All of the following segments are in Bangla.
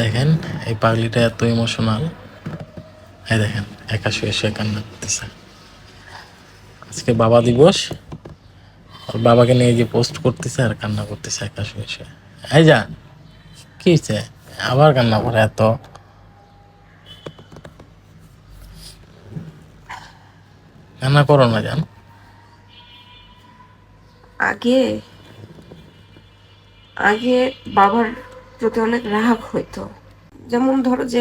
দেখেন এই পাগলিটা এত ইমোশনাল। এই দেখেন একা শুয়ে শুয়ে কান্না করতেছে। আজকে বাবা দিবস, ওর বাবাকে নিয়ে যে পোস্ট করতেছে আর কান্না করতেছে একা শুয়ে শুয়ে। এই যা, কি হয়েছে? আবার কান্না করে এত? কান্না করো না জান। আগে আগে বাবার প্রতি অনেক রাগ হইতো। যেমন ধরো যে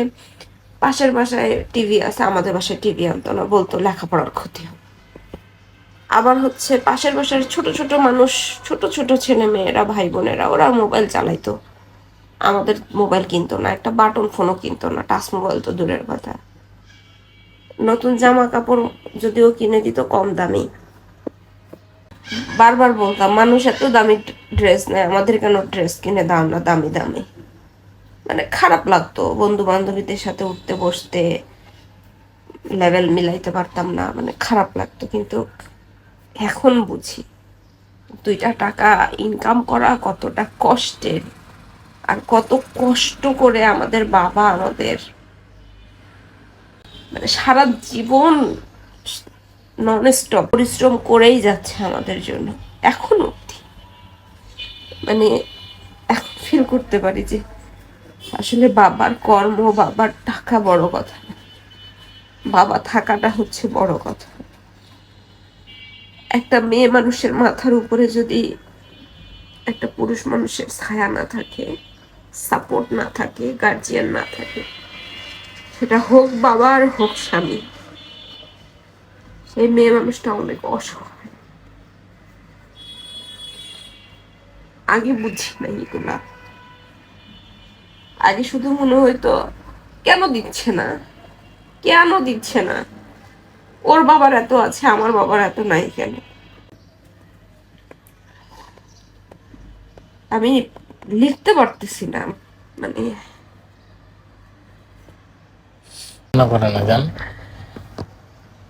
পাশের বাসায় টিভি আছে, আমাদের বাসায় টিভি আনতো না, বলতো লেখাপড়ার ক্ষতি হবে। আবার হচ্ছে পাশের বাসার ছোট ছোট মানুষ, ছোট ছোট ছেলে মেয়েরা, ভাই বোনেরা, ওরা মোবাইল চালাইতো, আমাদের মোবাইল কিনতো না, একটা বাটন ফোনও কিনতো না, টাচ মোবাইল তো দূরের কথা। নতুন জামা কাপড় যদিও কিনে দিত কম দামি, বারবার বলতাম মানুষ এত দামি ড্রেস নেয়, আমাদের কেন ড্রেস কিনে দাও না দামি দামি। মানে খারাপ লাগতো, বন্ধু বান্ধবীদের সাথে উঠতে বসতে লেভেল মিলাইতে পারতাম না, মানে খারাপ লাগতো। কিন্তু এখন বুঝি দুইটা টাকা ইনকাম করা কতটা কষ্টের, আর কত কষ্ট করে আমাদের বাবা আমাদের মানে সারা জীবন নন স্টপ পরিশ্রম করেই যাচ্ছে আমাদের জন্য এখন অব্দি। মানে এখন ফিল করতে পারি যে আসলে বাবার কর্ম, বাবার টাকা বড় কথা না, বাবা থাকাটা হচ্ছে বড় কথা। একটা মেয়ে মানুষের মাথার উপরে যদি একটা পুরুষ মানুষের ছায়া না থাকে, সাপোর্ট না থাকে, গার্জিয়ান না থাকে, সেটা হোক বাবা আর হোক স্বামী, সেই মেয়ে মানুষটা অনেক অসহায়। আগে বুঝি না এগুলা, আগে শুধু মনে হইতো কেন দিচ্ছে না, কেন দিচ্ছে না, ওর বাবার এত আছে আমার বাবার এত নাই কেন। আমি লিখতে পারতেছি না, মানে কান্না করে না জান,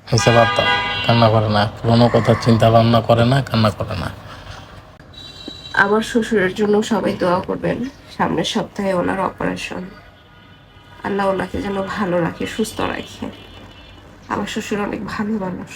হয়েছে বাদ দাও। কান্না করে না, পুরোনো কথা চিন্তা ভাবনা করে না, কান্না করে না। আমার শ্বশুরের জন্য সবাই দোয়া করবেন, সামনের সপ্তাহে ওনার অপারেশন। আল্লাহ ওনাকে যেন ভালো রাখে, সুস্থ রাখে। আমার শ্বশুর অনেক ভালো মানুষ।